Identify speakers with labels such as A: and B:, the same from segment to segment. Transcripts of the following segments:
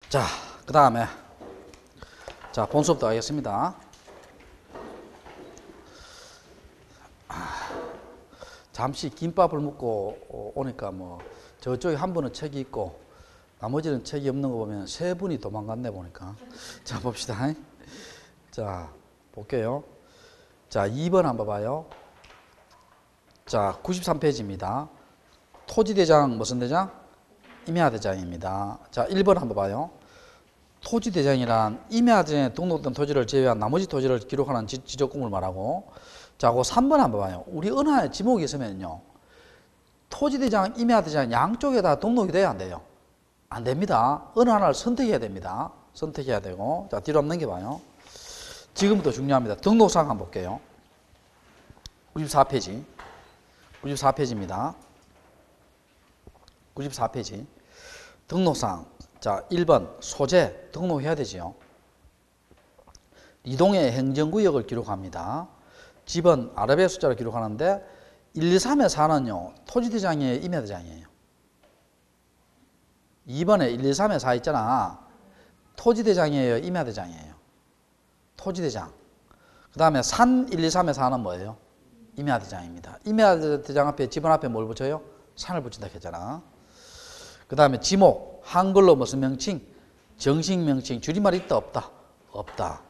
A: 자, 그 다음에 자 본수업도 하겠습니다. 잠시 김밥을 먹고 오니까 뭐 저쪽에 한 분은 책이 있고 나머지는 책이 없는 거 보면 세 분이 도망갔네 보니까. 자 봅시다. 자 볼게요. 자 2번 한번 봐요. 자 93페이지입니다. 토지대장 무슨 대장? 임야대장입니다. 자 1번 한번 봐요. 토지대장이란 임야대장에 등록된 토지를 제외한 나머지 토지를 기록하는 지적공을 말하고, 자, 그 3번 한번 봐요. 우리 어느 하나의 지목이 있으면요, 토지대장, 임야대장 양쪽에다 등록이 돼야 안 돼요? 안 됩니다. 어느 하나를 선택해야 됩니다. 선택해야 되고, 자, 뒤로 한번 넘겨봐요. 지금부터 중요합니다. 등록상 한번 볼게요. 94페이지. 94페이지입니다. 94페이지. 등록상. 자, 1번 소재 등록해야 되지요. 이동의 행정구역을 기록합니다. 집은 아랍의 숫자로 기록하는데 1, 2, 3의 4는요 토지대장이에요, 임야대장이에요? 2번에 1, 2, 3의 4 있잖아. 토지대장이에요, 임야대장이에요? 토지대장. 그 다음에 산 1, 2, 3의 4는 뭐예요? 임야대장입니다. 임야대장 앞에 집은 앞에 뭘 붙여요? 산을 붙인다 했잖아. 그 다음에 지목, 한글로 무슨 명칭? 정식 명칭, 줄임말 있다 없다? 없다.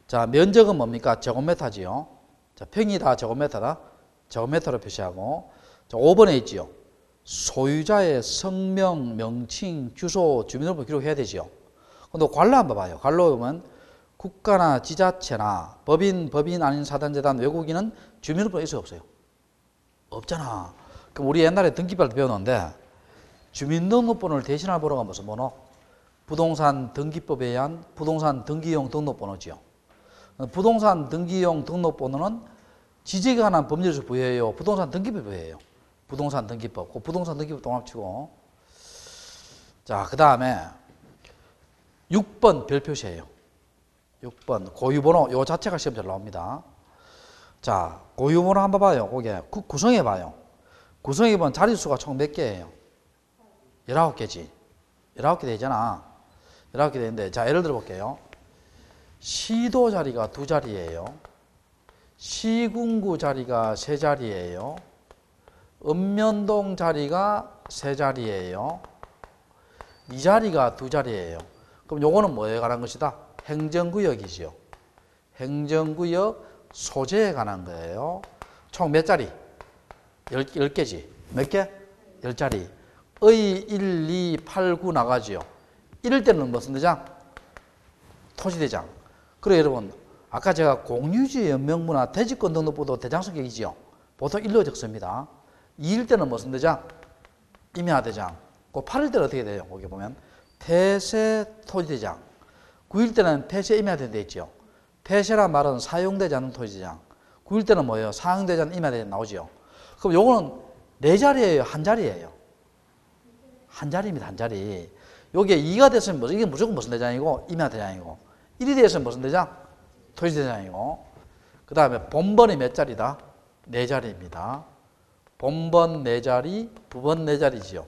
A: 자, 면적은 뭡니까? 제곱미터지요. 자, 평이 다 제곱미터다? 제곱미터로 표시하고. 자, 5번에 있지요. 소유자의 성명, 명칭, 주소, 주민번호 기록해야 되지요. 근데 관로 한번 봐요. 관로 보면 국가나 지자체나 법인 아닌 사단재단, 외국인은 주민번호 있어요, 없어요? 없잖아. 그럼 우리 옛날에 등기부할 때 배웠는데 주민등록번호를 대신할 번호가 무슨 번호? 부동산 등기법에 의한 부동산 등기용 등록번호지요. 부동산 등기용 등록번호는 지적에 관한 법률에서 부여해요, 부동산 등기법에 부여해요? 부동산 등기법. 그 부동산 등기법 동합치고. 자, 그 다음에 6번 별표시예요. 6번 고유번호. 요 자체가 시험 잘 나옵니다. 자, 고유번호 한번 봐요. 거기에 구성해 봐요. 구성해 보면 자릿수가 총 몇 개예요? 19개지. 19개 되잖아. 19개 되는데, 자, 예를 들어 볼게요. 시도 자리가 2자리예요. 시군구 자리가 3자리예요. 읍면동 자리가 3자리예요. 이 자리가 2자리예요. 그럼 요거는 뭐에 관한 것이다? 행정구역이지요. 행정구역 소재에 관한 거예요. 총 몇 자리? 10개지. 몇 개? 10자리. 의 1, 2, 8, 9 나가지요. 이럴 때는 무슨 대장? 토지대장. 그래 여러분, 아까 제가 공유지 연명부나 대지권 등록부도 대장성격이지요. 보통 1로 적습니다. 2일 때는 무슨 대장? 임야대장. 그 8일 때는 어떻게 돼요? 거기 보면 폐쇄 토지대장. 9일 때는 폐쇄 임야대장 돼 있죠. 폐쇄란 말은 사용되지 않는 토지대장. 9일 때는 뭐예요? 사용되지 않는 임야대장 나오죠. 그럼 요거는 4자리예요, 1자리예요? 한 자리입니다, 한 자리. 여기에 2가 됐으면 이게 무조건 무슨 대장이고? 임야대장이고. 1이 됐으면 무슨 대장? 토지대장이고. 그 다음에 본번이 몇 자리다? 4자리입니다. 본번 4자리, 부번 4자리지요.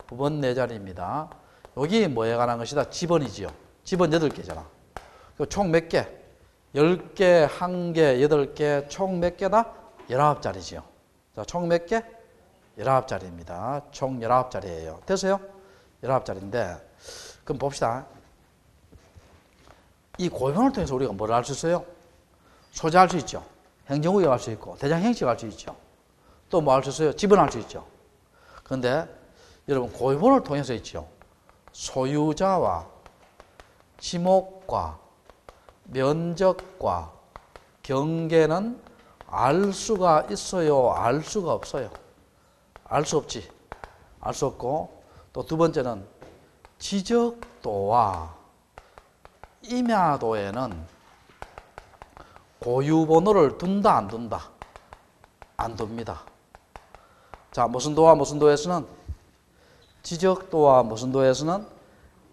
A: 부번 4자리입니다. 여기 뭐에 관한 것이다? 지번이지요. 지번 8개잖아. 총 몇 개? 10개, 1개, 8개, 총 몇 개다? 19자리지요. 자, 총 몇 개? 19자리입니다. 총 19자리예요. 됐어요? 19자리인데, 그럼 봅시다. 이 고유번호를 통해서 우리가 뭘 알 수 있어요? 소재 알 수 있죠. 행정구역 알 수 있고, 대장 형식 알 수 있죠. 또 뭐 알 수 있어요? 지번 알 수 있죠. 그런데 여러분, 고유번호를 통해서 있죠. 소유자와 지목과 면적과 경계는 알 수가 있어요? 알 수가 없어요? 알 수 없지. 알 수 없고, 또 두 번째는 지적도와 임야도에는 고유번호를 둔다 안 둔다? 안 둡니다. 자, 무슨 도와 무슨 도에서는? 지적도와 무슨 도에서는?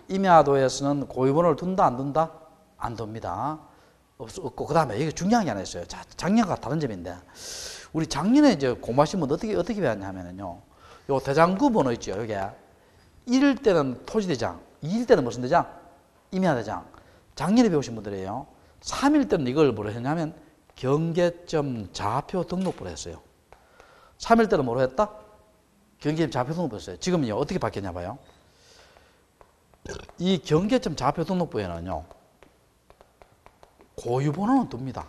A: 임야도에서는 고유번호를 둔다 안 둔다? 안 둡니다. 없고, 그 다음에 이게 중요한 게 하나 있어요. 자, 작년과 다른 점인데, 우리 작년에 이제 공부하시면 어떻게 배웠냐면요. 요 대장구 번호 있죠, 여기. 1일 때는 토지대장, 2일 때는 무슨 대장? 임야대장. 작년에 배우신 분들이에요. 3일 때는 이걸 뭐로 했냐면 경계점 좌표 등록부로 했어요. 3일 때는 뭐로 했다? 경계점 좌표 등록부 했어요. 지금은요, 어떻게 바뀌었냐 봐요. 이 경계점 좌표 등록부에는요, 고유번호는 둡니다.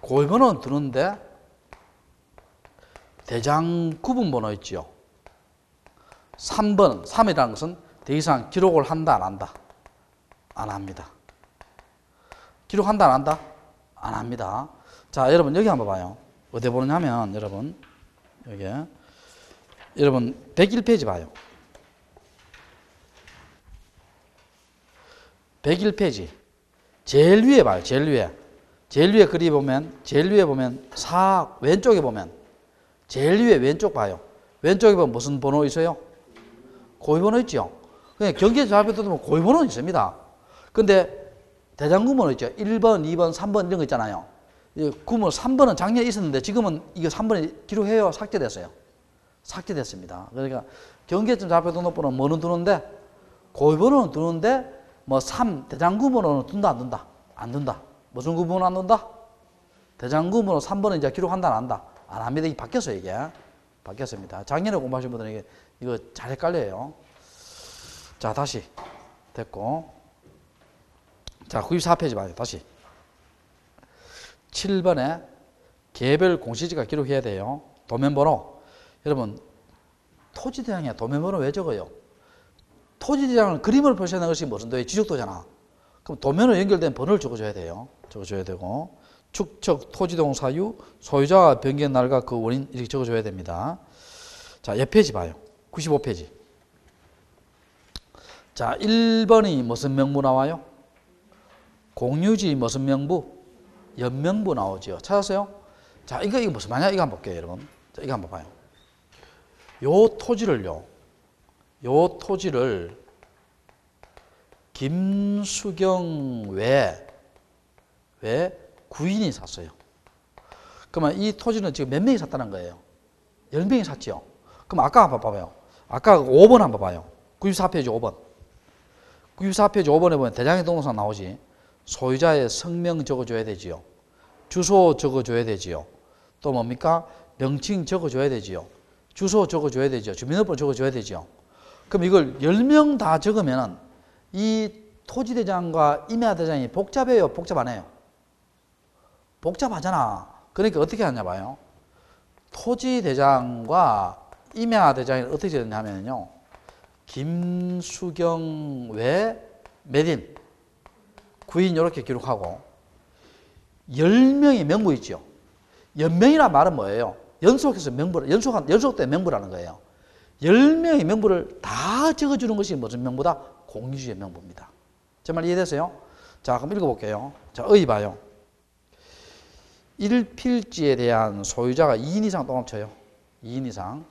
A: 고유번호는 두는데 대장 구분번호 있죠. 3번, 3이라는 것은 더 이상 기록을 한다, 안 한다? 안 합니다. 기록한다, 안 한다? 안 합니다. 자, 여러분 여기 한번 봐요. 어디 보느냐면 여러분 여기 여러분 101페이지 봐요. 101페이지 제일 위에 봐요. 제일 위에 그리 보면 제일 위에 보면 왼쪽에 보면 제일 위에 왼쪽 봐요. 왼쪽에 보면 무슨 번호 있어요? 고유번호 있죠. 그냥 경계 좌표도 보면 고유번호는 있습니다. 근데 대장구번호 있죠. 1번, 2번, 3번 이런 거 있잖아요. 구번 3번은 작년에 있었는데 지금은 이거 3번에 기록해요. 삭제됐어요. 삭제됐습니다. 그러니까 경계점 좌표 등록번호는 뭐는 두는데 고유번호는 두는데 뭐 3, 대장구번호는 둔다, 안 둔다? 안 둔다. 무슨 구번호 안 둔다? 대장구번호 3번은 이제 기록한다, 안 한다? 안 합니다. 이게 바뀌었어요, 이게. 바뀌었습니다. 작년에 공부하신 분들은 이거 잘 헷갈려요. 자, 다시. 됐고. 자, 94페이지 봐요. 다시. 7번에 개별 공시지가 기록해야 돼요. 도면번호. 여러분, 토지대장에 도면번호 왜 적어요? 토지대장은 그림을 표시하는 것이 무슨 도에 지적도잖아. 그럼 도면으로 연결된 번호를 적어줘야 돼요. 적어줘야 되고. 축척, 토지동 사유, 소유자와 변경 날과 그 원인 이렇게 적어줘야 됩니다. 자, 옆 페이지 봐요. 95페이지. 자, 1번이 무슨 명부 나와요? 공유지 무슨 명부? 연명부 나오죠. 찾았어요? 자, 이거 무슨 말이냐? 이거 한번 볼게요, 여러분. 자, 이거 한번 봐요. 요 토지를 김수경 외 구인이 샀어요. 그러면 이 토지는 지금 몇 명이 샀다는 거예요? 10명이 샀죠. 그럼 아까 한번 봐봐요. 아까 5번 한번 봐요. 94페이지 5번. 94페이지 5번에 보면 대장의 등록상 나오지. 소유자의 성명 적어줘야 되지요. 주소 적어줘야 되지요. 또 뭡니까? 명칭 적어줘야 되지요. 주소 적어줘야 되죠. 주민등록번호 적어줘야 되죠. 그럼 이걸 10명 다 적으면 이 토지대장과 임야대장이 복잡해요? 복잡 안 해요? 복잡하잖아. 그러니까 어떻게 하냐 봐요. 토지대장과 임야대장이 어떻게 되냐면요. 김수경 외 몇인? 구인 이렇게 기록하고 10명의 명부 있죠. 연명이란 말은 뭐예요? 연속해서 명부를, 연속된 명부라는 거예요. 10명의 명부를 다 적어주는 것이 무슨 명부다? 공유지의 명부입니다. 제 말 이해되세요? 자, 그럼 읽어볼게요. 자, 의 봐요. 1필지에 대한 소유자가 2인 이상 동합쳐요. 2인 이상.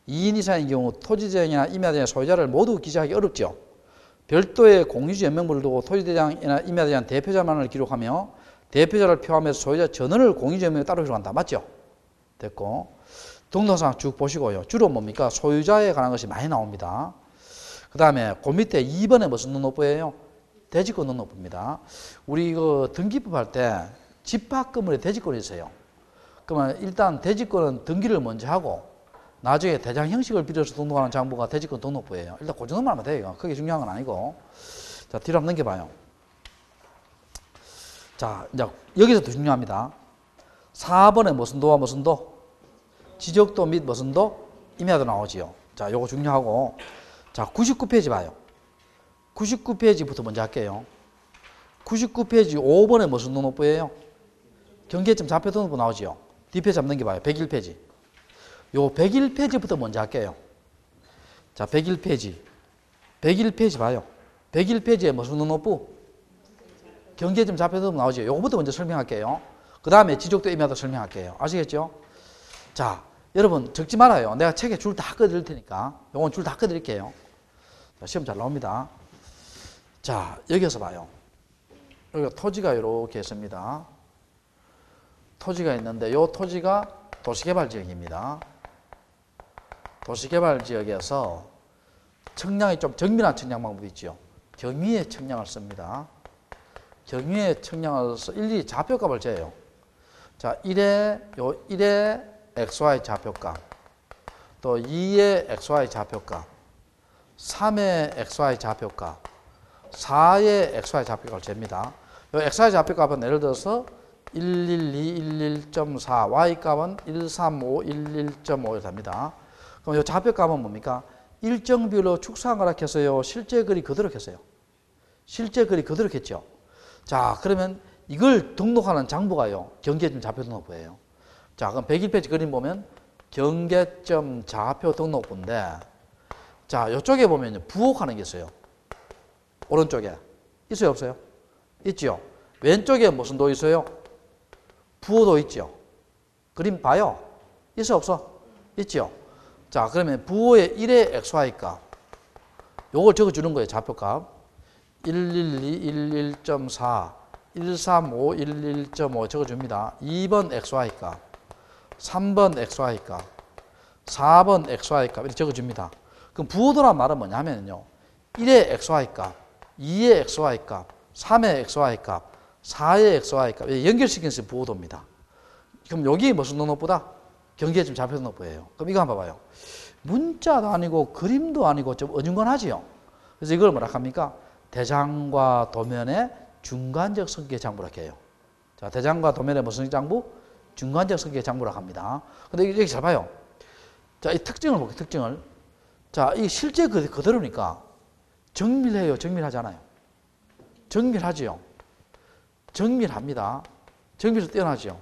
A: 2인 이상의 경우 토지대장이나 임야대장 소유자를 모두 기재하기 어렵죠. 별도의 공유지 연명부를 두고 토지대장이나 임야대장 대표자만을 기록하며 대표자를 표함해서 소유자 전원을 공유지 연명에 따로 기록한다. 맞죠? 됐고. 등록상 쭉 보시고요. 주로 뭡니까? 소유자에 관한 것이 많이 나옵니다. 그 다음에 그 밑에 2번에 무슨 등록부예요? 대지권 등록부입니다. 우리 이거 등기법 할 때 집합 건물에 대지권이 있어요. 그러면 일단 대지권은 등기를 먼저 하고 나중에 대장 형식을 빌어서 등록하는 장부가 대지권 등록부예요. 일단 그 정도만 하면 돼요. 그게 중요한 건 아니고. 자, 뒤로 한번 넘겨봐요. 자, 이제 여기서도 중요합니다. 4번에 무슨 도와 무슨 도? 지적도 및 무슨 도? 임야도 나오지요. 자, 요거 중요하고. 자, 99페이지 봐요. 99페이지부터 먼저 할게요. 99페이지 5번에 무슨 등록부예요? 경계점 좌표 등록부 나오지요. 뒷페이지 한번 넘겨봐요. 101페이지. 요 101페이지부터 먼저 할게요. 자, 101페이지. 101페이지 봐요. 101페이지에 무슨 등록부? 경계점 좌표 등록부 나오지요. 요거부터 먼저 설명할게요. 그 다음에 지적도 임야도 설명할게요. 아시겠죠? 자, 여러분 적지 말아요. 내가 책에 줄 다 꺼드릴 테니까. 요건 줄 다 꺼드릴게요. 자, 시험 잘 나옵니다. 자, 여기서 봐요. 여기가 토지가 이렇게 있습니다. 토지가 있는데 이 토지가 도시개발지역입니다. 도시개발지역에서 청량이 좀 정밀한 청량 방법이 있죠. 경위의 청량을 씁니다. 경위의 청량을 써서 일일이 좌표값을 재요. 자, 1의 xy 좌표값, 또 2의 xy 좌표값, 3의 xy 좌표값, 4의 xy 좌표값을 잽니다. 이 xy 좌표값은 예를 들어서 112, 11.4, y값은 135, 11.5를 답니다. 그럼 이 좌표값은 뭡니까? 일정 비율로 축소한 했어요? 실제 거리 그대로 했어요? 실제 거리 그대로 했죠? 자, 그러면 이걸 등록하는 장부가요, 경계점 좌표 등록부예요. 자, 그럼 101페이지 그림 보면 경계점 좌표 등록부인데, 자, 이쪽에 보면 부호하는 게 있어요. 오른쪽에. 있어요, 없어요? 있죠? 왼쪽에 무슨 도 있어요? 부호도 있죠? 그림 봐요. 있어, 없어? 있죠? 자, 그러면 부호의 1의 xy값. 요걸 적어주는 거예요, 좌표값. 112, 11.4, 135, 11.5 적어줍니다. 2번 xy값, 3번 xy값, 4번 xy값 이렇게 적어줍니다. 그럼 부호도란 말은 뭐냐면요, 1의 xy값, 2의 xy값, 3의 xy값, 4의 xy값 연결시키는 부호도입니다. 그럼 여기 무슨 등록부다? 경계점 좌표 등록부예요. 그럼 이거 한번 봐봐요. 문자도 아니고 그림도 아니고 좀 어중간하지요. 그래서 이걸 뭐라 합니까? 대장과 도면의 중간적 성격의 장부라고 해요. 자, 대장과 도면의 무슨 장부? 중간적 성격의 장부라고 합니다. 근데 이렇게 잘 봐요. 자, 이 특징을 볼게요, 특징을. 자, 이 실제 그대로니까 정밀해요, 정밀하잖아요. 정밀하지요. 정밀합니다. 정밀에서 뛰어나죠.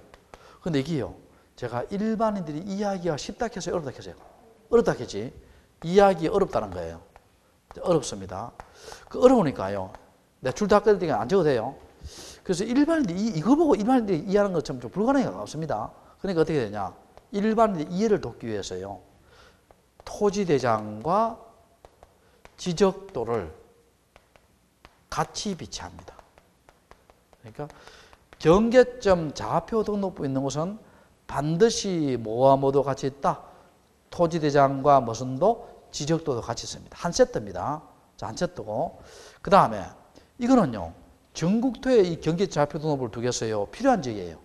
A: 근데 이게요, 제가 일반인들이 이해하기가 쉽다 해서요, 어렵다 해서요? 어렵다 했지. 이해하기 어렵다는 거예요. 어렵습니다. 그 어려우니까요, 내가 줄 다 끌 때가 안 적어도 돼요. 그래서 일반인들이 이거 보고 일반인들이 이해하는 것처럼 좀 불가능에 가깝습니다. 그러니까 어떻게 되냐, 일반인들이 이해를 돕기 위해서요, 토지대장과 지적도를 같이 비치합니다. 그러니까 경계점 좌표 등록부 있는 곳은 반드시 뭐와 뭐도 같이 있다? 토지대장과 무슨 도? 지적도도 같이 있습니다. 한 세트입니다. 자, 한 세트고. 그 다음에 이거는요, 전국토에 이 경계점 좌표 등록부를 두겠어요. 필요한 지역이에요.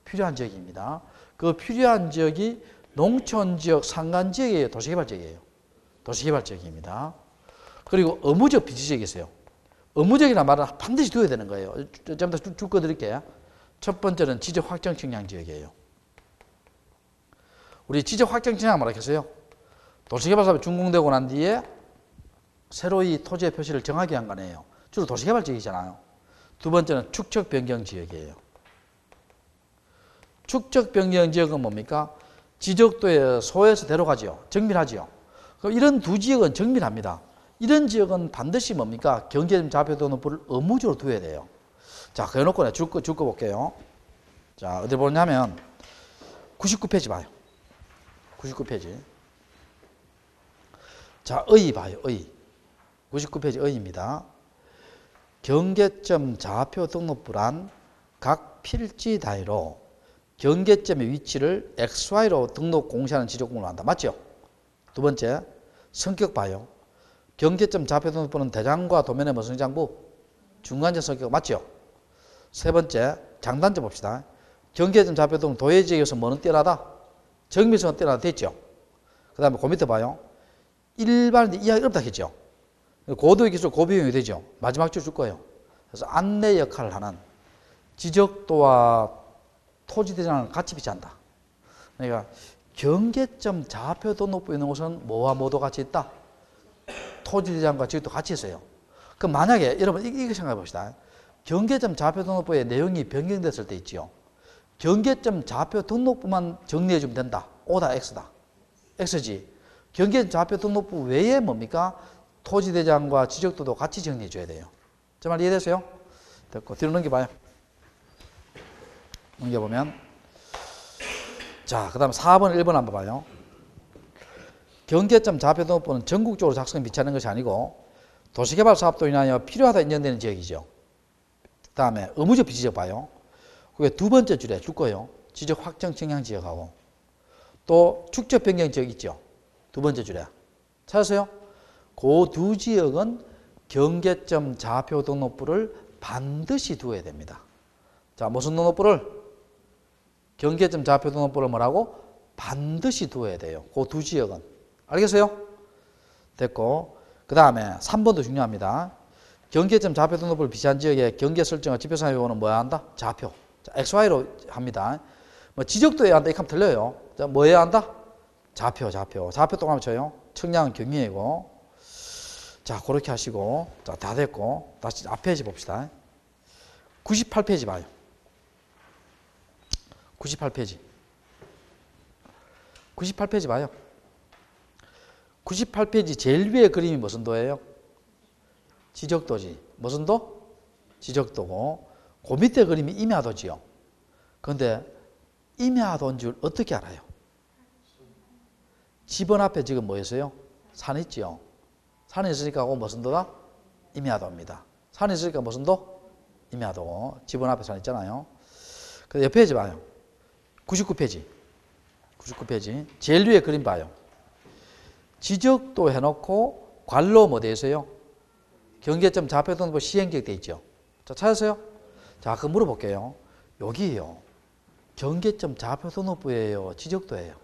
A: 필요한 지역입니다. 그 필요한 지역이 농촌지역, 산간지역이에요? 도시개발지역이에요? 도시개발지역입니다. 그리고 의무적 비지지역이 있어요. 의무적이라는 말은 반드시 두어야 되는 거예요. 좀 더 쭉 꺼드릴게요. 첫 번째는 지적 확정 측량 지역이에요. 우리 지적 확정 측량 뭐라 했어요? 도시개발 사업이 준공되고 난 뒤에 새로 이 토지의 표시를 정하게 한 거네요. 주로 도시개발 지역이잖아요. 두 번째는 축척 변경 지역이에요. 축척 변경 지역은 뭡니까? 지적도에 소에서 대로가지요. 정밀하지요. 그럼 이런 두 지역은 정밀합니다. 이런 지역은 반드시 뭡니까? 경계점 좌표 등록부를 의무적으로 두어야 돼요. 자, 그래놓고 내가 줄 거 볼게요. 자, 어디 보냐면 99페이지 봐요. 99페이지. 자, 의 봐요. 의. 99페이지 의입니다. 경계점 좌표 등록부란 각 필지 단위로 경계점의 위치를 XY로 등록 공시하는 지적공을 한다. 맞죠? 두 번째, 성격 봐요. 경계점 좌표 등록부는 대장과 도면의 무슨 장부? 중간적 성격 맞죠? 세 번째, 장단점 봅시다. 경계점 좌표 등록 도해지역에서 뭐는 뛰어나다? 정밀성은 뛰어나다 됐죠? 그 다음에 그 밑에 봐요. 일반인들 이해하기 어렵다 했죠? 고도의 기술, 고비용이 되죠? 마지막 줄 거예요. 그래서 안내 역할을 하는 지적도와 토지대장을 같이 비치한다. 그러니까 경계점 좌표 등록부에 있는 곳은 뭐와 뭐도 같이 있다? 토지대장과 지역도 같이 있어요. 그럼 만약에 여러분 이거 생각해 봅시다. 경계점 좌표 등록부의 내용이 변경됐을 때 있지요. 경계점 좌표 등록부만 정리해 주면 된다. O다 X다. X지. 경계점 좌표 등록부 외에 뭡니까? 토지대장과 지적도도 같이 정리해 줘야 돼요. 저 말 이해됐어요? 됐고 뒤로 넘겨봐요. 넘겨보면 자, 그 다음 4번, 1번 한번 봐요. 경계점 좌표 등록부는 전국적으로 작성에 비치하는 것이 아니고 도시개발 사업도 인하여 필요하다 인정되는 지역이죠. 그 다음에 의무적 비지적 봐요. 그게 두 번째 줄에 줄 거예요. 지적 확정 청량 지역하고 또 축적 변경 지역 있죠. 두 번째 줄에 찾았어요? 그 두 지역은 경계점 좌표 등록부를 반드시 두어야 됩니다. 자, 무슨 등록부를? 경계점 좌표 등록부를 뭐라고? 반드시 두어야 돼요. 그 두 지역은. 알겠어요? 됐고, 그 다음에 3번도 중요합니다. 경계점 좌표 등록부를 비시한 지역의 경계 설정과 지표상의 요구는 뭐야 한다? 좌표. 자, XY로 합니다. 뭐 지적도 해야 한다. 이렇게 하면 틀려요. 자, 뭐 해야 한다? 좌표. 좌표 동그라미 쳐요. 청량은 경위이고. 자, 그렇게 하시고. 자, 다 됐고. 다시 앞 페이지 봅시다. 98페이지 봐요. 98페이지. 98페이지 봐요. 98페이지 제일 위에 그림이 무슨 도예요? 지적도지. 무슨 도? 지적도고. 그 밑에 그림이 임야도지요. 그런데 임야도인 줄 어떻게 알아요? 집은 앞에 지금 뭐 있어요? 산 있지요. 산이 있으니까 그 무슨 도다? 임야도입니다. 산이 있으니까 무슨 도? 임야도. 집은 앞에 산 있잖아요. 그 옆에 페이지 봐요. 99페이지. 99페이지. 제일 위에 그림 봐요. 지적도 해놓고 관로 뭐 돼 있어요? 경계점 좌표 등록부 시행지역 돼 있죠. 자, 찾았어요? 자, 그거 물어볼게요. 여기에요. 경계점 좌표 등록부예요? 지적도예요?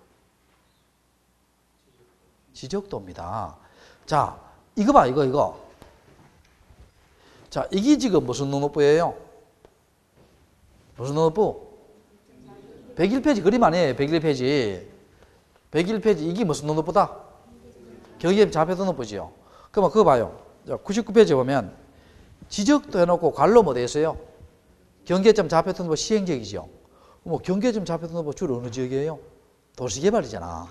A: 지적도입니다. 자, 이거 봐, 이거. 자, 이게 지금 무슨 등록부예요? 무슨 등록부? 101페이지 그림 아니에요. 101페이지. 101페이지 이게 무슨 등록부다? 경계점 좌표 등록부지요. 그러면 그거 봐요. 99페이지 보면 지적도 해놓고 관로 뭐 돼 있어요? 경계점 좌표 등록부 시행지역이죠. 뭐 경계점 좌표 등록부 주로 어느 지역이에요? 도시개발이잖아.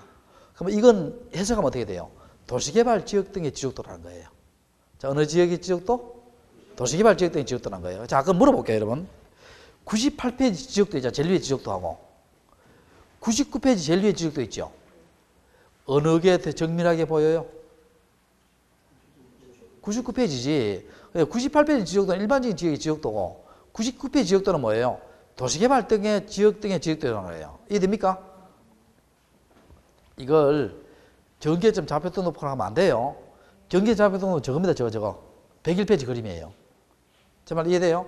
A: 그러면 이건 해석하면 어떻게 돼요? 도시개발 지역 등의 지적도라는 거예요. 자, 어느 지역의 지적도? 도시개발 지역 등의 지적도라는 거예요. 자, 그럼 물어볼게요, 여러분. 98페이지 지적도 있잖아. 제일 위에 지적도하고. 99페이지 제일 위에 지적도 있죠. 어느 게 더 정밀하게 보여요? 99페이지지. 98페이지 지적도는 일반적인 지역의 지적도고 99페이지 지적도는 뭐예요? 도시개발 등의 지역 등의 지적도라는 거예요. 이해됩니까? 이걸 경계점 좌표 등록부로 하면 안 돼요. 경계점 좌표 등록부 저겁니다. 저거. 101페이지 그림이에요. 제 말 이해돼요?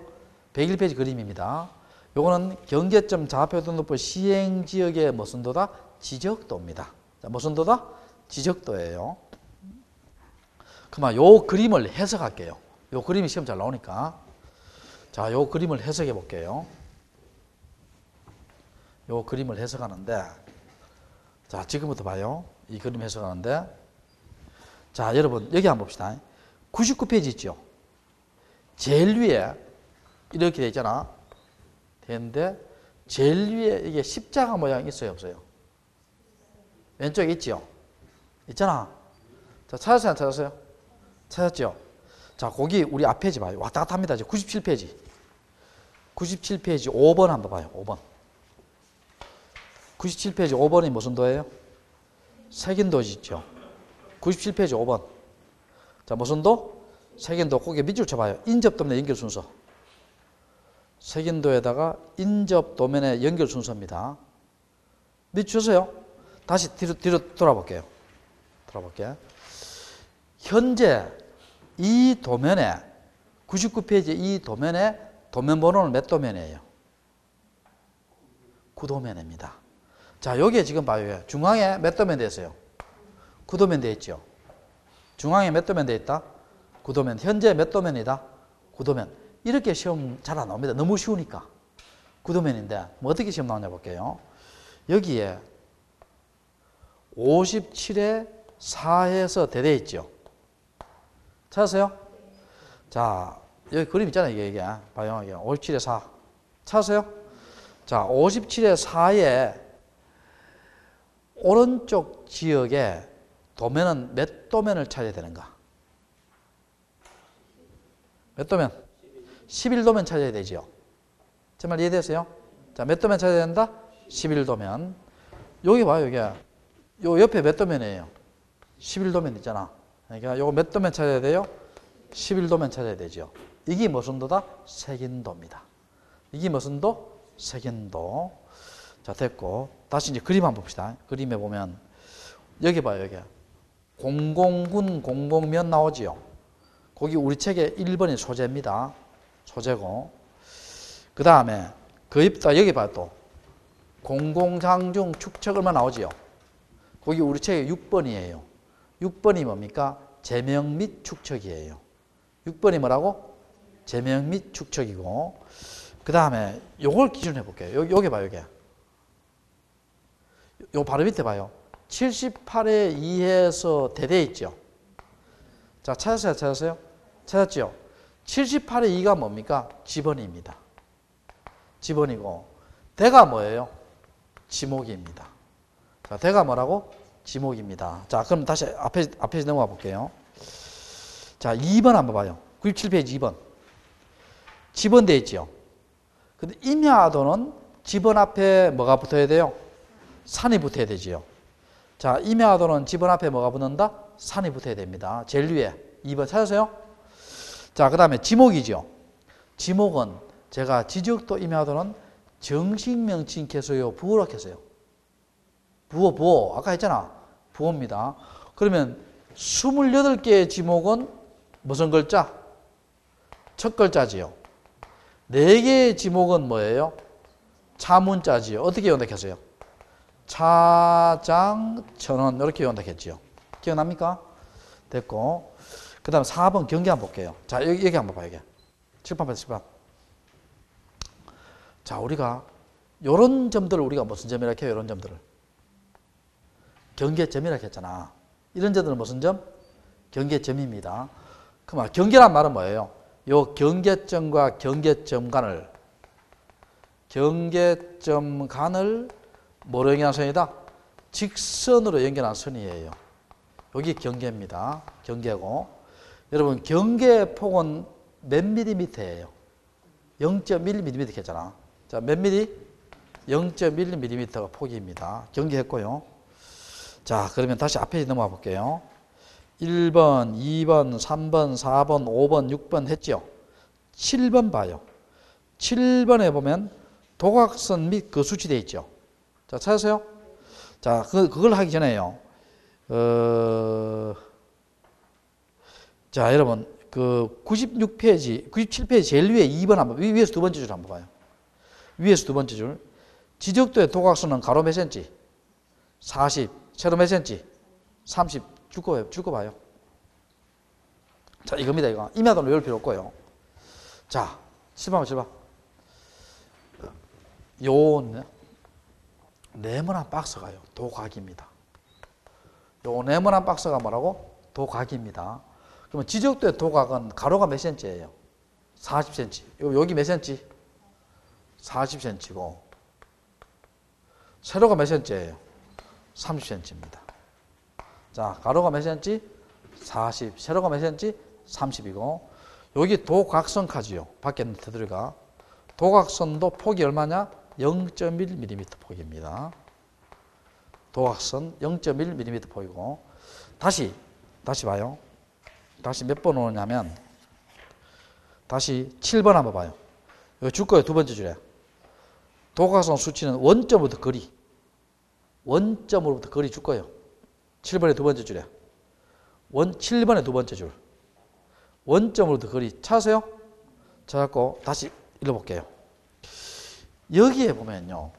A: 101페이지 그림입니다. 요거는 경계점 좌표 등록부 시행지역의 무슨 도다? 지적도입니다. 자, 무슨 도다? 지적도예요. 그러면 요 그림을 해석할게요. 요 그림이 시험 잘 나오니까. 자, 요 그림을 해석해 볼게요. 요 그림을 해석하는데, 자, 지금부터 봐요. 이 그림 해석하는데, 자, 여러분 여기 한번 봅시다. 99페이지 있죠? 제일 위에 이렇게 돼 있잖아. 되는데 제일 위에 이게 십자가 모양 있어요, 없어요? 왼쪽에 있죠? 있잖아. 자, 찾았어요, 안 찾았어요? 찾았죠? 자, 거기 우리 앞 페이지 봐요. 왔다 갔다 합니다. 97페이지. 97페이지 5번 한번 봐요. 5번. 97페이지 5번이 무슨 도예요? 색인도지 있죠? 97페이지 5번. 자, 무슨 도? 색인도. 거기에 밑줄 쳐봐요. 인접도면의 연결 순서. 색인도에다가 인접도면의 연결 순서입니다. 밑줄 쳤어요? 다시 뒤로 돌아볼게요. 현재 이 도면에 99페이지 이 도면에 도면 번호는 몇 도면이에요? 9도면입니다. 자, 여기에 지금 봐요. 중앙에 몇 도면 되어 있어요? 9도면 되어 있죠. 중앙에 몇 도면 되어 있다? 9도면. 현재 몇 도면이다? 9도면. 이렇게 시험 잘 안 나옵니다. 너무 쉬우니까. 9도면인데 뭐 어떻게 시험 나오냐 볼게요. 여기에 57에 4에서 대대 있죠. 찾았어요? 자, 여기 그림 있잖아요. 이게 봐요. 57에 4. 찾았어요? 자, 57에 4에 오른쪽 지역에 도면은 몇 도면을 찾아야 되는가? 몇 도면? 11도면 찾아야 되죠. 제 말 이해되세요? 자, 몇 도면 찾아야 된다? 11도면. 여기 봐요, 여기. 요 옆에 몇 도면이에요? 11도면 있잖아. 그러니까 요거 몇 도면 찾아야 돼요? 11도면 찾아야 되죠. 이게 무슨 도다? 색인도입니다. 이게 무슨 도? 색인도. 자, 됐고. 다시 이제 그림 한번 봅시다. 그림에 보면, 여기 봐요, 여기. 공공군, 공공면 나오지요. 거기 우리 책에 1번이 소재입니다. 소재고. 그 다음에 그 입다 여기 봐요 또. 공공장중 축척 얼마 나오지요. 거기 우리 책에 6번이에요. 6번이 뭡니까? 제명 및 축척이에요. 6번이 뭐라고? 제명 및 축척이고. 그 다음에 요걸 기준해 볼게요. 여기 봐요, 여기. 요 바로 밑에 봐요. 78에 2에서 대대 있죠. 자, 찾았어요, 찾았어요? 찾았죠? 78에 2가 뭡니까? 지번입니다. 지번이고, 대가 뭐예요? 지목입니다. 자, 대가 뭐라고? 지목입니다. 자, 그럼 다시 앞에 넘어가 볼게요. 자, 2번 한번 봐요. 97페이지 2번. 지번 돼 있죠. 근데 임야도는 지번 앞에 뭐가 붙어야 돼요? 산이 붙어야 되지요. 자, 임야도는 지번 앞에 뭐가 붙는다? 산이 붙어야 됩니다. 제일 위에 2번 찾으세요? 자, 그 다음에 지목이죠. 지목은 제가 지적도 임야도는 정식명칭 켜서요, 부호로 켰어요. 부호. 아까 했잖아. 부호입니다. 그러면 28개의 지목은 무슨 글자? 첫 글자지요. 4개의 지목은 뭐예요? 차문자지요. 어떻게 연락했어요? 차장천원 이렇게 연락했지요. 기억납니까? 됐고. 그 다음 4번 경계 한번 볼게요. 자, 여기 한번 봐요. 여기. 7번. 자, 우리가 요런 점들을 우리가 무슨 점이라 해요? 요런 점들을. 경계점이라 했잖아. 이런 점들은 무슨 점? 경계점입니다. 그럼 경계란 말은 뭐예요? 요 경계점과 경계점 간을 뭐로 연결한 선이다? 직선으로 연결한 선이에요. 여기 경계입니다. 경계고. 여러분, 경계폭은 몇 밀리미터예요? 0.1mm 했잖아. 자, 몇 밀리? 0.1mm가 폭입니다. 경계했고요. 자, 그러면 다시 앞에 넘어가 볼게요. 1번, 2번, 3번, 4번, 5번, 6번 했죠? 7번 봐요. 7번에 보면 도각선 및 그 수치 되어 있죠? 자, 찾으세요? 자, 그걸 하기 전에요. 자, 여러분, 그 96페이지, 97페이지 제일 위에 2번 한번, 위에서 두 번째 줄 한번 봐요. 위에서 두 번째 줄. 지적도의 도각선은 가로 몇 센치? 40. 세로 몇 센치? 30. 줄거 봐요. 자, 이겁니다, 이거. 임야도는 외울 필요 없고요. 자, 7번. 요 네모난 박스가요, 도각입니다. 요 네모난 박스가 뭐라고? 도각입니다. 그러면 지적도의 도각은 가로가 몇 센치예요? 40cm. 여기 몇 센치? 40cm고. 세로가 몇 센치예요? 30cm입니다. 자, 가로가 몇 센치? 40. 세로가 몇 센치? 30이고. 여기 도각선 칸이요. 밖에 있는 테두리가. 도각선도 폭이 얼마냐? 0.1mm 폭입니다. 도각선 0.1mm 폭이고. 다시 봐요. 다시 몇 번 오느냐면, 다시 7번 한번 봐요. 여기 줄 거예요. 두 번째 줄에. 도각선 수치는 원점부터 거리. 원점으로부터 거리 줄 거예요. 7번의 두 번째 줄에. 7번의 두 번째 줄. 원점으로부터 거리 찾으세요? 찾았고, 다시 읽어볼게요. 여기에 보면요.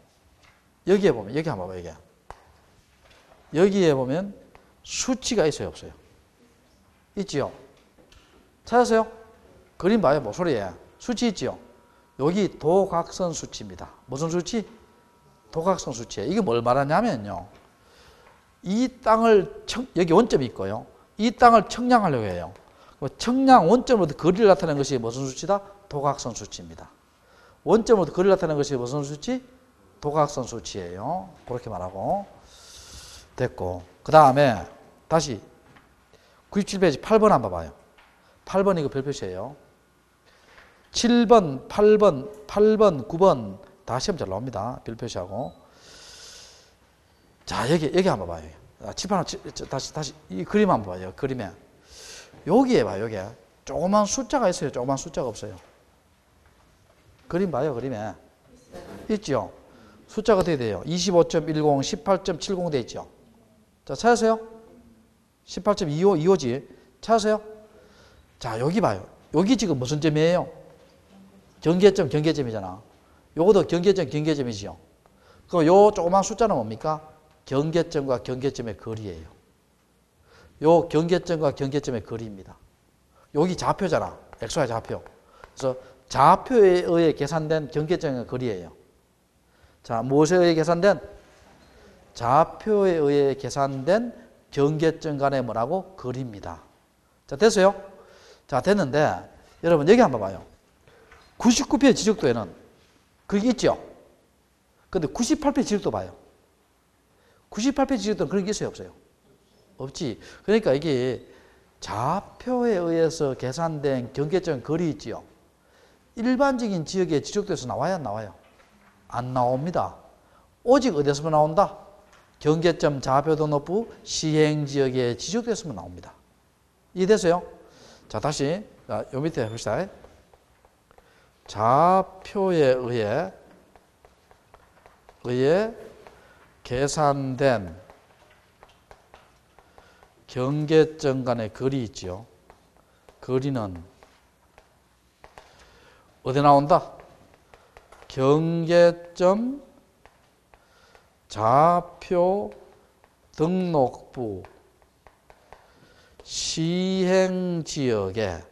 A: 여기 한번 봐봐요, 이게. 여기에 보면 수치가 있어요, 없어요? 있지요? 찾으세요? 그림 봐요, 모서리에. 수치 있지요? 여기 도각선 수치입니다. 무슨 수치? 도각선 수치예요. 이게 뭘 말하냐면요. 이 땅을, 여기 원점이 있고요. 이 땅을 청량하려고 해요. 청량 원점으로부터 거리를 나타내는 것이 무슨 수치다? 도각선 수치입니다. 원점으로부터 거리를 나타내는 것이 무슨 수치? 도각선 수치예요. 그렇게 말하고. 됐고. 그 다음에 다시 97페이지 8번 한번 봐요. 8번 이거 별표시예요. 7번, 8번, 9번 다 시험 잘 나옵니다. 별표시하고. 자, 여기 한번 봐요. 7번 다시 이 그림 한번 봐요. 그림에. 여기에 봐요. 여기에. 조그만 숫자가 있어요. 조그만 숫자가 없어요. 그림 봐요. 그림에. 있죠? 숫자가 어떻게 돼요? 25.10, 18.70 돼 있죠? 자, 찾으세요? 18.25지. 찾으세요? 자, 여기 봐요. 여기 지금 무슨 점이에요? 경계점, 경계점이잖아. 요것도 경계점, 경계점이지요. 그럼 요 조그만 숫자는 뭡니까? 경계점과 경계점의 거리예요. 요 경계점과 경계점의 거리입니다. 여기 좌표잖아. XY 좌표. 그래서 좌표에 의해 계산된 경계점의 거리예요. 자, 무엇에 의해 계산된? 좌표에 의해 계산된 경계점 간의 뭐라고? 거리입니다. 자, 됐어요? 자, 됐는데 여러분 여기 한번 봐요. 99편 지적도에는 그게 있죠? 근데 98편 지적도 봐요. 98편 지적도는 그런 게 있어요? 없어요? 없지. 그러니까 이게 좌표에 의해서 계산된 경계점 거리 있지요? 일반적인 지역의 지적도에서 나와야 안 나와요? 안 나옵니다. 오직 어디서만 나온다? 경계점 좌표 등록부 시행지역의 지적도에서만 나옵니다. 이해되세요? 자, 다시 요 밑에 해봅시다. 좌표에 의해 계산된 경계점 간의 거리 있죠. 거리는 어디 나온다? 경계점 좌표 등록부 시행지역의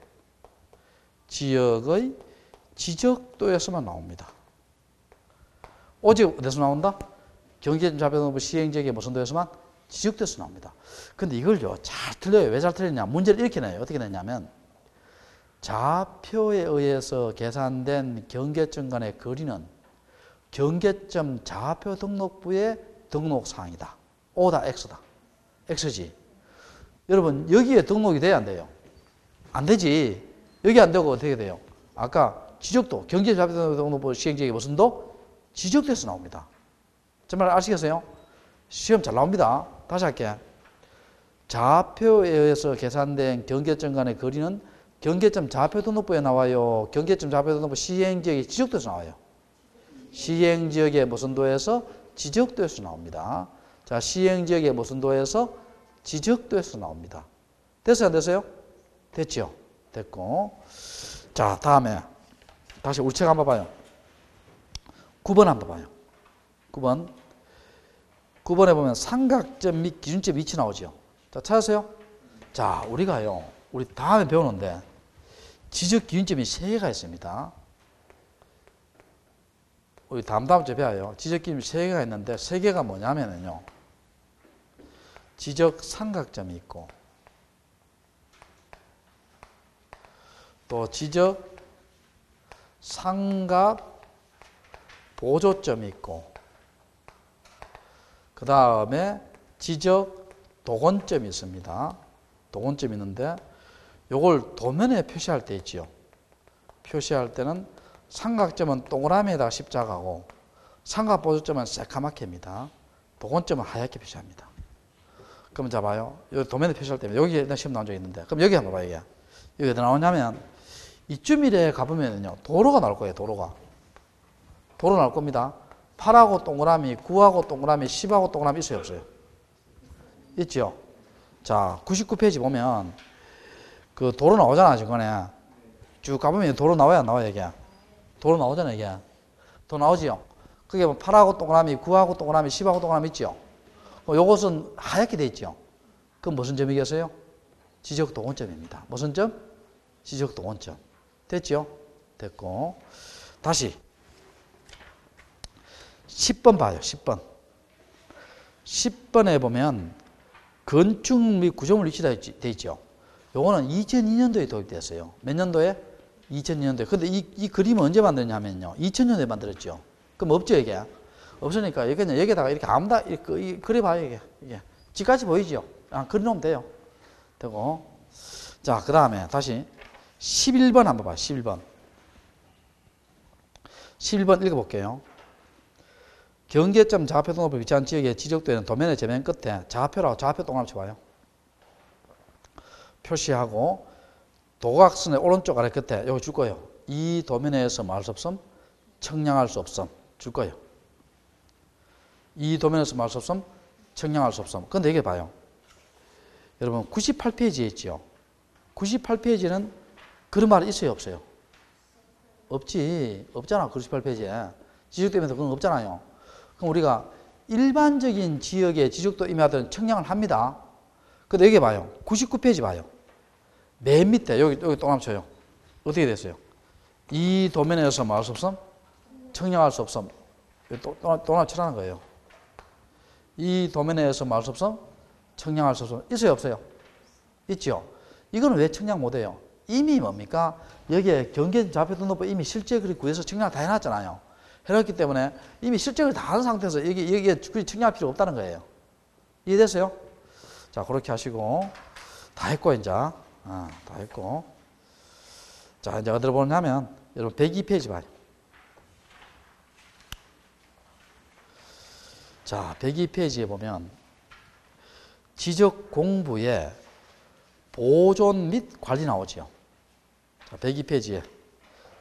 A: 지적도에서만 나옵니다. 오직 어디서 나온다? 경계점 좌표 등록부 시행지역의 무슨 도에서만? 지적도에서 나옵니다. 근데 이걸요 잘 틀려요. 왜 잘 틀리냐? 문제를 이렇게 내요. 어떻게 내냐면 좌표에 의해서 계산된 경계점 간의 거리는 경계점 좌표 등록부의 등록사항이다. O다, X다. X지. 여러분 여기에 등록이 돼야 안 돼요? 안 되지. 여기 안 되고 어떻게 돼요? 아까 지적도, 경계점 좌표 등록부 시행지역의 무슨 도? 지적도에서 나옵니다. 정말 아시겠어요? 시험 잘 나옵니다. 다시 할게. 좌표에 의해서 계산된 경계점 간의 거리는 경계점 좌표 등록부에 나와요? 경계점 좌표 등록부 시행지역의 지적도에서 나와요? 시행지역의 무슨 도에서? 지적도에서 나옵니다. 자, 시행지역의 무슨 도에서? 지적도에서 나옵니다. 됐어요? 안 됐어요? 됐죠? 됐고. 자, 다음에 다시 우리 책 한번 봐요. 9번 한번 봐요. 9번에 보면 삼각점 및 기준점 위치 나오죠. 자, 찾으세요? 자, 우리가요. 우리 다음에 배우는데 지적 기준점이 3개가 있습니다. 우리 다음 주에 배워요. 지적 기준점이 3개가 있는데 3개가 뭐냐면요. 지적 삼각점이 있고 또 지적 삼각 보조점이 있고 그 다음에 지적 도건점이 있습니다. 도건점이 있는데 요걸 도면에 표시할 때 있지요. 표시할 때는 삼각점은 동그라미에다가 십자가고 삼각보조점은 새카맣게입니다. 도건점은 하얗게 표시합니다. 그럼 자 봐요. 여기 도면에 표시할 때 여기 시험 나온 적이 있는데 그럼 여기 한번 봐요. 이게. 여기 어디 나오냐면 이쯤이래 가보면요 도로가 나올 거예요. 도로 나올 겁니다. 8하고 동그라미, 9하고 동그라미, 10하고 동그라미 있어요? 없어요? 있죠? 자, 99페이지 보면 그 도로 나오잖아, 지금에. 쭉 가보면 도로 나와야 안 나와요, 이게? 도로 나오잖아, 이게. 도로 나오지요? 그게 뭐 8하고 동그라미, 9하고 동그라미, 10하고 동그라미 있죠? 요것은 하얗게 돼 있죠? 그럼 무슨 점이겠어요? 지적 도건점입니다. 무슨 점? 지적 도건점. 됐죠? 됐고. 다시. 10번 봐요. 10번. 10번에 보면 건축 및 구조물 위치되어 있죠. 요거는 2002년도에 도입됐어요. 몇 년도에? 2002년도에. 근데 이 그림은 언제 만들었냐면요. 2000년도에 만들었죠. 그럼 없죠, 이게? 없으니까 여기다가 이렇게 아무나 그려봐요, 이게. 지까지 보이죠? 그려놓으면 돼요. 되고. 자, 그 다음에 다시 11번 한번 봐요. 11번. 11번 읽어볼게요. 경계점 좌표 등록부 위치한 지역에 지적되는 도면의 제면 끝에 좌표 동그라미 쳐봐요. 표시하고 도각선의 오른쪽 아래 끝에 여기 줄 거예요. 이 도면에서 뭐 할 수 없음? 측량할 수 없음. 줄 거예요. 이 도면에서 뭐 할 수 없음? 측량할 수 없음. 근데 이게 봐요. 여러분 98페이지에 있죠. 98페이지는 그런 말이 있어요, 없어요? 없지. 없잖아. 98페이지에. 지적도임에도 그건 없잖아요. 그럼 우리가 일반적인 지역에 지적도 임야들은 청량을 합니다. 근데 여기 봐요. 99페이지 봐요. 맨 밑에 여기 동그라미 쳐요. 어떻게 됐어요? 이 도면에서 뭐 할 수 없음? 청량할 수 없음. 동그라미 치라는 거예요. 이 도면에서 뭐 할 수 없음? 청량할 수 없음. 있어요, 없어요? 있죠. 이거는 왜 청량 못해요? 이미 뭡니까? 여기에 경계 좌표등록부 이미 실제 구해서 청량 다 해놨잖아요. 해놨기 때문에 이미 실적을 다 한 상태에서 여기에 굳이 청량할 필요 없다는 거예요. 이해됐어요? 자, 그렇게 하시고 다 했고 이제 다 했고 자, 이제 어디로 보냐면 여러분 102페이지 봐요. 자, 102페이지에 보면 지적 공부에 보존 및 관리 나오죠. 자, 102페이지에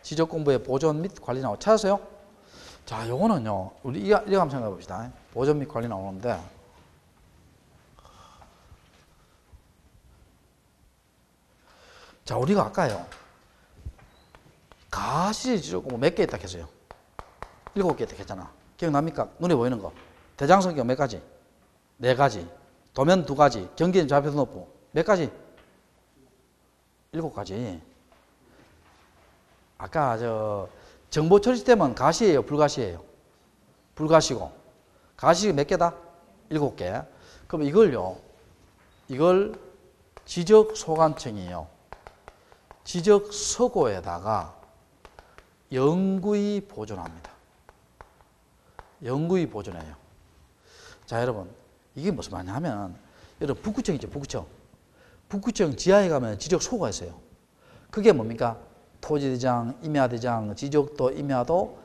A: 지적 공부의 보존 및 관리 나오죠. 찾았어요? 자, 요거는요, 우리 이거 한번 생각해 봅시다. 보존 및 관리 나오는데, 자, 우리가 아까요, 가시 지적 공부 몇 개 있다 했어요? 7개 있다 했잖아. 기억납니까? 눈에 보이는 거. 대장성경 몇 가지? 4가지. 도면 2가지. 경계인 좌표등록부 몇 가지? 7가지. 아까 정보 처리 시스템은 가시예요, 불가시예요? 불가시고. 가시 몇 개다? 7개. 그럼 이걸 지적소관청이에요. 지적서고에다가 영구히 보존합니다. 영구히 보존해요. 자, 여러분, 이게 무슨 말이냐 하면, 여러분, 북구청 있죠, 북구청. 북구청 지하에 가면 지적소고가 있어요. 그게 뭡니까? 토지대장, 임야대장, 지적도, 임야도,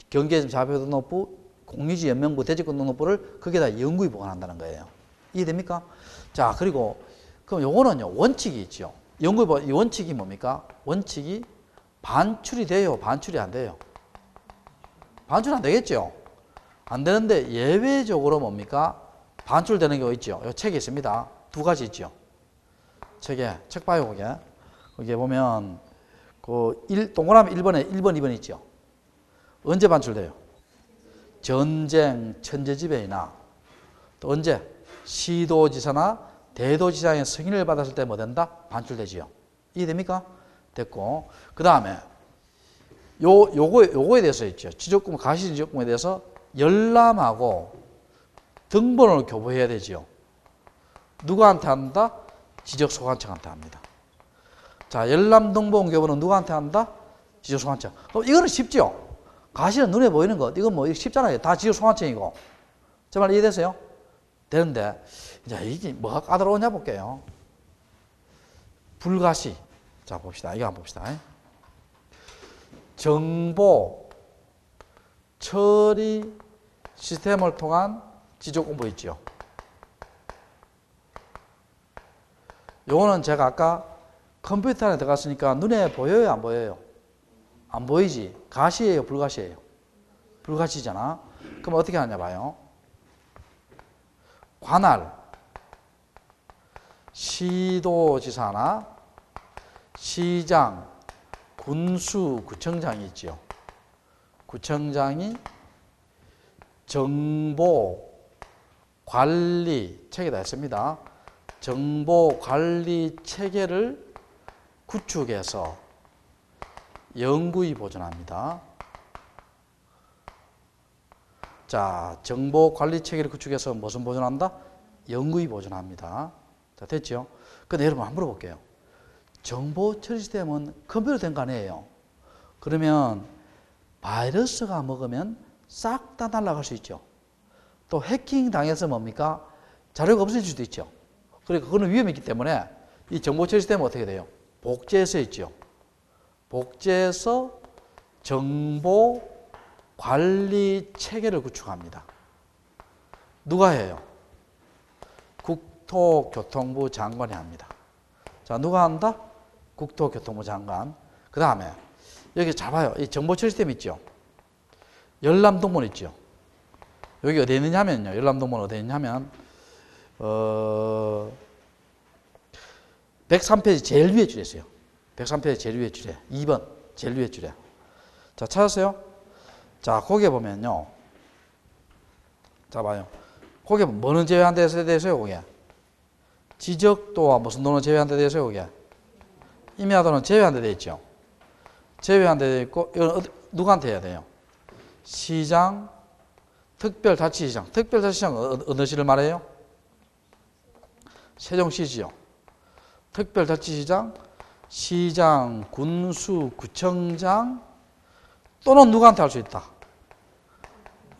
A: 경계점 좌표등록부, 공유지 연명부, 대지권 등록부를 거기에다 영구히 보관한다는 거예요. 이해됩니까? 자, 그리고 그럼 요거는요, 원칙이 있죠. 영구히 이 원칙이 뭡니까? 원칙이 반출이 돼요, 반출이 안 돼요? 반출 안 되겠죠? 안 되는데 예외적으로 뭡니까? 반출되는 경우 있죠. 이 책에 있습니다. 2가지 있죠. 책 봐요, 거기에 보면 동그라미 1번에 1번, 2번 있죠. 언제 반출돼요? 전쟁, 천재지변이나 또 언제? 시도지사나 대도지사의 승인을 받았을 때 뭐 된다? 반출되지요. 이해됩니까? 됐고, 그 다음에 요거에 대해서 있죠. 지적금, 가시지적금에 대해서 열람하고 등본을 교부해야 되지요. 누구한테 한다? 지적소관청한테 합니다. 자, 열람 등본 교부는 누구한테 한다? 지적소관청. 그럼 이거는 쉽죠? 가시는 눈에 보이는 것, 이건 뭐 쉽잖아요. 다 지적소관청이고. 제 말 이해되세요? 되는데, 이제 이게 뭐가 까다로우냐 볼게요. 불가시. 자, 봅시다. 이거 한번 봅시다. 정보 처리 시스템을 통한 지적 공부 있죠. 요거는 제가 아까 컴퓨터 안에 들어갔으니까 눈에 보여요, 안 보여요? 안 보이지? 가시예요, 불가시예요? 불가시잖아. 그럼 어떻게 하냐 봐요. 관할, 시도지사나 시장, 군수, 구청장이 있죠. 구청장이 정보 관리 체계다 했습니다. 정보 관리 체계를 구축해서 영구히 보존합니다. 자, 정보 관리 체계를 구축해서 무슨 보존한다? 영구히 보존합니다. 자, 됐죠? 근데 여러분 한번 물어볼게요. 정보 처리 시스템은 컴퓨터 된 거 아니에요? 그러면 바이러스가 먹으면 싹 다 날아갈 수 있죠. 또 해킹 당해서 뭡니까? 자료가 없어질 수도 있죠. 그러니까 그거는 위험이 있기 때문에 이 정보 처리 시스템은 어떻게 돼요? 복제해서 있죠. 복제해서 정보 관리 체계를 구축합니다. 누가 해요? 국토교통부 장관이 합니다. 자, 누가 한다? 국토교통부 장관. 그 다음에 여기 잘 봐요. 이 정보 처리 시스템 있죠. 열람동본 있죠. 여기 어디 있느냐면요. 열람동본 어디 있냐면 103페이지 제일 위에 줄이었어요. 103페이지 제일 위에 줄에 2번 제일 위에 줄에. 자, 찾았어요? 자, 거기에 보면요. 자, 봐요. 거기에 뭐는 제외한 데 대해서요, 거기에. 지적도와 무슨 도는 제외한 데 대해서요, 거기에. 임야도는 제외한 데 돼 있죠. 제외한 데 돼 있고, 이건 누구한테 해야 돼요? 시장, 특별자치시장. 특별자치시장은 어느 시를 말해요? 세종시지요. 특별자치시장, 시장, 군수, 구청장 또는 누구한테 할 수 있다?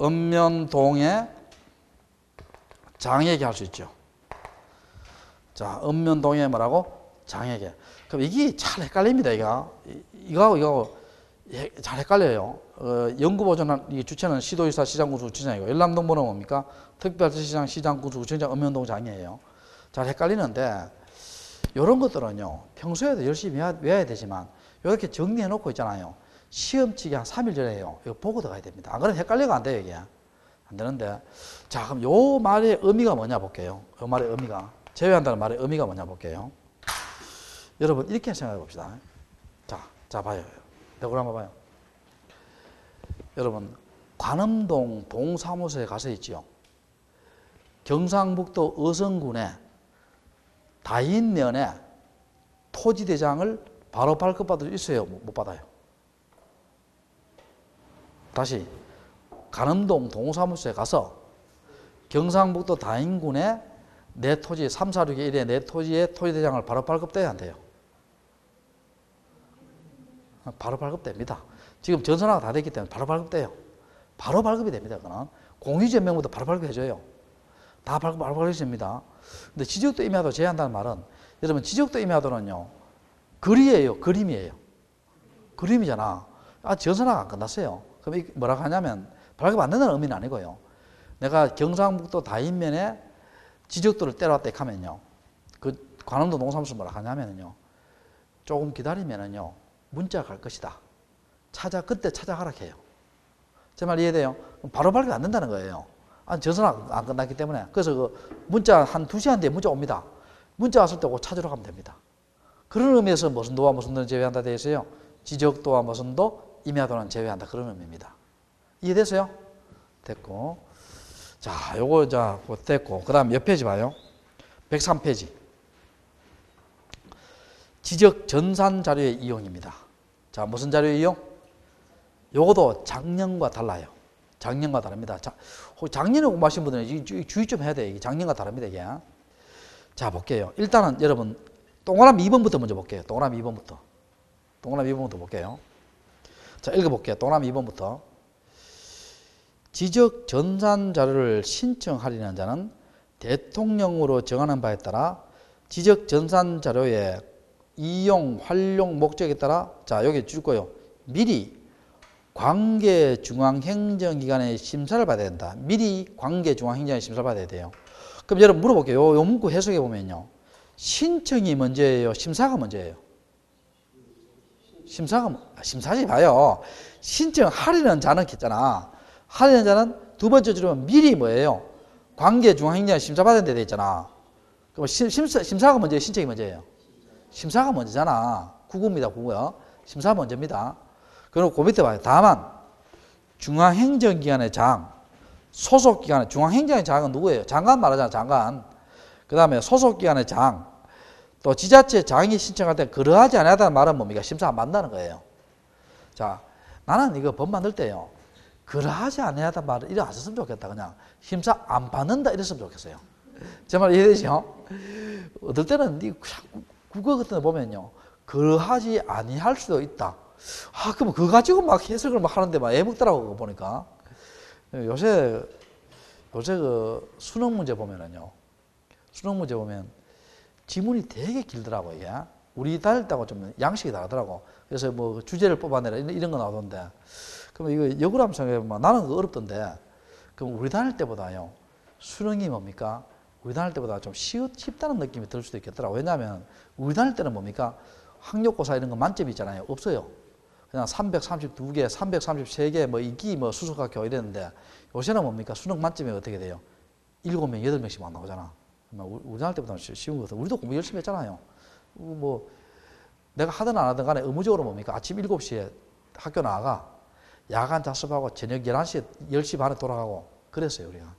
A: 읍면동의 장에게 할 수 있죠. 자, 읍면동의 뭐라고? 장에게. 그럼 이게 잘 헷갈립니다, 이거하고 잘 헷갈려요. 연구보존한 이 주체는 시도지사, 시장군수, 구청장이고, 열람동본은 뭡니까? 특별자치시장, 시장, 군수, 구청장, 읍면동 장이에요. 잘 헷갈리는데, 이런 것들은요, 평소에도 열심히 외워야 되지만, 이렇게 정리해 놓고 있잖아요. 시험 치기 한 3일 전에 해요. 이거 보고 들어가야 됩니다. 안 그러면 헷갈려가 안 돼요, 이게. 안 되는데. 자, 그럼 요 말의 의미가 뭐냐 볼게요. 요 말의 의미가. 제외한다는 말의 의미가 뭐냐 볼게요. 여러분, 이렇게 생각해 봅시다. 자, 봐요. 이걸 한번 봐요. 여러분, 관음동 동사무소에 가서 있지요. 경상북도 어성군의 다인면에 토지대장을 바로 발급받을 수 있어요? 못 받아요? 다시, 관음동 동사무소에 가서 경상북도 다인군의 내 토지 3, 4, 6의 1의 내 토지의 토지대장을 바로 발급돼야 한대요. 바로 발급됩니다. 지금 전산화가 다 됐기 때문에 바로 발급돼요. 바로 발급이 됩니다. 그건 공유전명부터 바로 발급해줘요. 다 바로 발급해줍니다. 근데 지적도 임야도 제한다는 말은, 여러분, 지적도 임야도는요, 글이에요, 그림이에요. 그림이잖아. 전산화가 안 끝났어요. 그럼 뭐라고 하냐면, 발급 안 된다는 의미는 아니고요. 내가 경상북도 다인면에 지적도를 때려왔다 하면요, 그 관음도 농사무소 뭐라고 하냐면요, 조금 기다리면은요, 문자가 갈 것이다. 그때 찾아가라 해요. 제 말 이해돼요? 바로 발급 안 된다는 거예요. 전선 안 끝났기 때문에. 그래서 그 문자 한 2시간 뒤에 문자 옵니다. 문자 왔을 때 그거 찾으러 가면 됩니다. 그런 의미에서 무슨 도와 무슨 도는 제외한다 되어 있어요. 지적도와 무슨 도, 임야도는 제외한다. 그런 의미입니다. 이해됐어요? 됐고. 자, 요거 됐고. 그 다음 몇 페이지 봐요? 103페이지. 지적 전산 자료의 이용입니다. 자, 무슨 자료 이용? 요것도 작년과 달라요. 작년과 다릅니다. 작년에 공부하신 분들은 주의 좀 해야 돼요. 이게 작년과 다릅니다, 이게. 자, 볼게요. 일단은 여러분, 동그라미 2번부터 먼저 볼게요. 동그라미 2번부터. 동그라미 2번부터 볼게요. 자, 읽어볼게요. 동그라미 2번부터. 지적 전산 자료를 신청하려는 자는 대통령으로 정하는 바에 따라 지적 전산 자료의 이용, 활용 목적에 따라, 자, 여기 줄 거예요. 미리 관계중앙행정기관의 심사를 받아야 된다. 미리 관계중앙행정의 심사를 받아야 돼요. 그럼 여러분 물어볼게요. 요 문구 해석해 보면요. 신청이 먼저예요? 심사가 먼저예요? 심사지 봐요. 신청하려는 자는 했잖아. 하려는 자는 두 번째 줄은 미리 뭐예요? 관계중앙행정의 심사받아야 돼 있잖아. 그럼 심사가 먼저예요? 신청이 먼저예요? 심사가 먼저잖아. 구구입니다, 구구요. 심사가 먼저입니다. 그리고 그 밑에 봐요. 다만 중앙행정기관의 장, 소속기관의 중앙행정의 장은 누구예요? 장관 말하잖아, 장관. 그 다음에 소속기관의 장, 또 지자체 장이 신청할 때 그러하지 않았다는 말은 뭡니까? 심사 안 받는다는 거예요. 자, 나는 이거 법 만들 때요, 그러하지 않았다는 말을 이래 안 썼으면 좋겠다. 그냥 심사 안 받는다 이랬으면 좋겠어요. 제 말 이해되죠? 어떨 때는 국어 같은 데 보면요, 그러하지 아니할 수도 있다. 그럼 그거 가지고 막 해석을 막 하는데 막 애먹더라고, 보니까. 요새 그 수능 문제 보면은요, 수능 문제 보면 지문이 되게 길더라고, 이게. 우리 다닐 때하고 좀 양식이 다르더라고. 그래서 뭐 주제를 뽑아내라 이런 거 나오던데. 그럼 이거 역으로 한번 생각해보면 나는 그거 어렵던데. 그럼 우리 다닐 때보다요, 수능이 뭡니까? 우리 다닐 때보다 좀 쉽다는 느낌이 들 수도 있겠더라고. 왜냐하면 우리 다닐 때는 뭡니까? 학력고사 이런 거 만점이 있잖아요. 없어요. 그냥 332개, 333개, 뭐 이기, 뭐 수석학교 이랬는데, 요새는 뭡니까? 수능 만점이 어떻게 돼요? 7명, 8명씩만 나오잖아. 우리 다닐 때보다 쉬운 것 같아. 우리도 공부 열심히 했잖아요. 뭐 내가 하든 안 하든 간에 의무적으로 뭡니까? 아침 7시에 학교 나가 야간 자습하고 저녁 11시, 10시 반에 돌아가고 그랬어요, 우리가.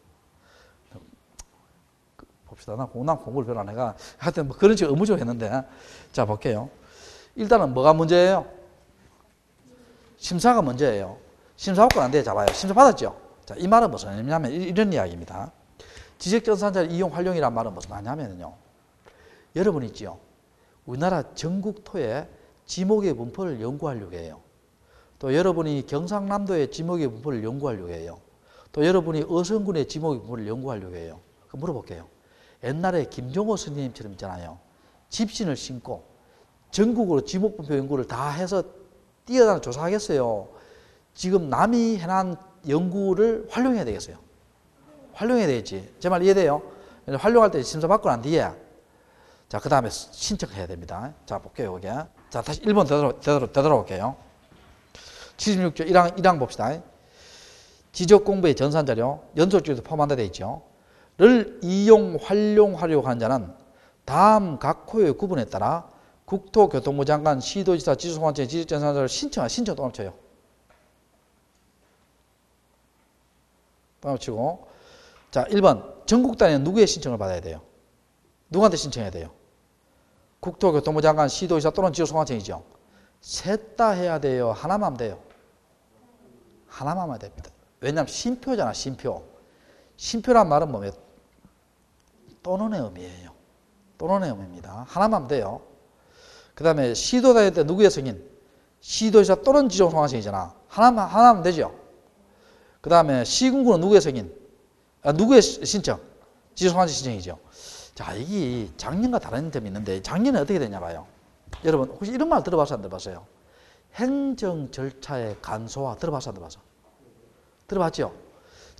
A: 봅시다. 난 공부를 별로 안 해가. 하여튼 뭐 그런 식으로 의무적으로 했는데. 자, 볼게요. 일단은 뭐가 문제예요? 심사가 문제예요. 심사 받고 난 뒤에 잡아요. 심사 받았죠? 자, 이 말은 무슨 말이냐면 이런 이야기입니다. 지적전산자를 이용 활용이란 말은 무슨 말이냐면요. 여러분 있죠? 우리나라 전국토의 지목의 분포를 연구하려고 해요. 또 여러분이 경상남도의 지목의 분포를 연구하려고 해요. 또 여러분이 어선군의 지목의 분포를 연구하려고 해요. 그럼 물어볼게요. 옛날에 김종호 선생님처럼 있잖아요. 집신을 신고 전국으로 지목 분포 연구를 다 해서 뛰어다녀 조사하겠어요. 지금 남이 해난 연구를 활용해야 되겠어요. 활용해야 되겠지. 제 말 이해돼요? 활용할 때 심사 받고 난 뒤에 자, 그 다음에 신청해야 됩니다. 자, 볼게요, 여기. 자, 다시 1번 되돌아올게요. 76조 1항 봅시다. 지적 공부의 전산자료, 연속주에도 포함한다 되어 있죠. 를 이용, 활용하려고 하는 자는 다음 각 호의 구분에 따라 국토교통부 장관, 시도지사, 지주소관청의 지적전산자료를 신청 또 쳐요. 또 치고. 자, 1번. 전국 단위는 누구의 신청을 받아야 돼요? 누구한테 신청해야 돼요? 국토교통부 장관, 시도지사 또는 지역소관청이죠. 셋 다 해야 돼요? 하나만 하면 돼요? 하나만 하면 됩니다. 왜냐하면 신표잖아, 신표. 신표란 말은 뭐예요? 또는의 의미예요. 또는의 의미입니다. 하나만 하면 돼요. 그 다음에 시도 다닐 때 누구의 승인? 시도지사 또는 지역소관청이잖아. 하나만 하면 되죠. 그 다음에 시군구는 누구의 승인? 누구의 신청? 지역소관청 신청이죠. 자, 이게 작년과 다른 점이 있는데 작년에 어떻게 되냐 봐요. 여러분 혹시 이런 말 들어봤어요? 안 들어봤어요? 행정 절차의 간소화 들어봤어요? 안 들어봤어요? 들어봤죠?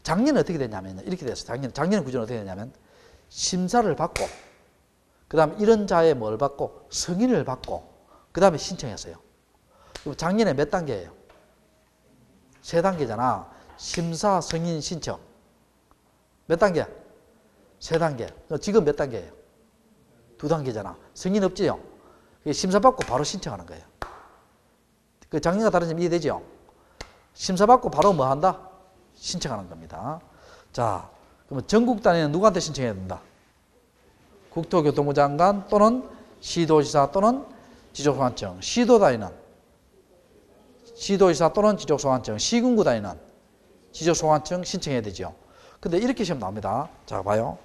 A: 작년에 어떻게 됐냐면 이렇게 됐어요. 작년 구조는 어떻게 됐냐면 심사를 받고 그 다음에 이런 자의 뭘 받고 승인을 받고 그 다음에 신청했어요. 작년에 몇 단계예요? 3단계잖아. 심사, 승인, 신청. 몇 단계? 3단계. 지금 몇 단계예요? 2단계잖아. 승인 없지요? 심사받고 바로 신청하는 거예요. 그 작년과 다른 점 이해되죠? 심사받고 바로 뭐 한다? 신청하는 겁니다. 자, 그러면 전국 단위는 누구한테 신청해야 된다? 국토교통부 장관 또는 시도지사 또는 지적소관청. 시도 단위는 시도지사 또는 지적소관청. 시군구 단위는 지적소관청 신청해야 되죠. 근데 이렇게 시험 나옵니다. 자, 봐요.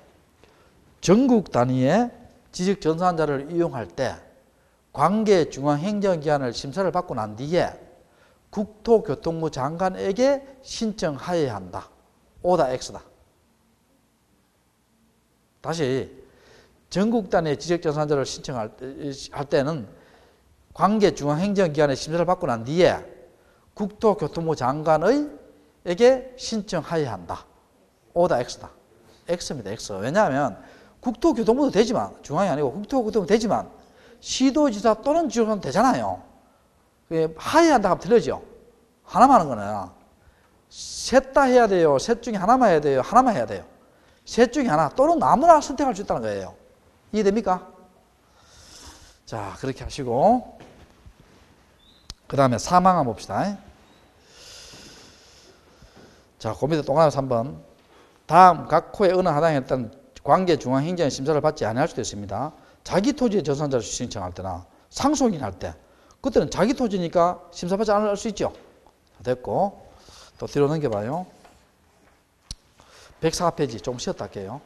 A: 전국 단위의 지적전산자를 이용할 때 관계 중앙행정기관을 심사를 받고 난 뒤에 국토교통부 장관에게 신청하여야 한다. O다, X다. 다시 전국 단위의 지적전산자를 신청할 때는 관계 중앙행정기관의 심사를 받고 난 뒤에 국토교통부 장관에게 신청하여야 한다. O다, X다. X입니다, X. 왜냐하면 국토교통부도 되지만 중앙이 아니고 국토교통부 되지만 시도지사 또는 지역소관청 되잖아요. 하여야 한다 하면 틀리죠. 하나만 하는 거는 셋 다 해야 돼요? 셋 중에 하나만 해야 돼요? 하나만 해야 돼요? 셋 중에 하나 또는 아무나 선택할 수 있다는 거예요. 이해됩니까? 자, 그렇게 하시고 그 다음에 4망 봅시다. 자, 그 밑에 동그라미 3번. 다음 각 호의 어느 하나에 일단 관계 중앙행정의 심사를 받지 아니할 수도 있습니다. 자기 토지의 전산자를 신청할 때나 상속인할 때 그때는 자기 토지니까 심사받지 않을 수 있죠. 됐고 또 뒤로 넘겨봐요. 104페이지 좀 쉬었다 할게요.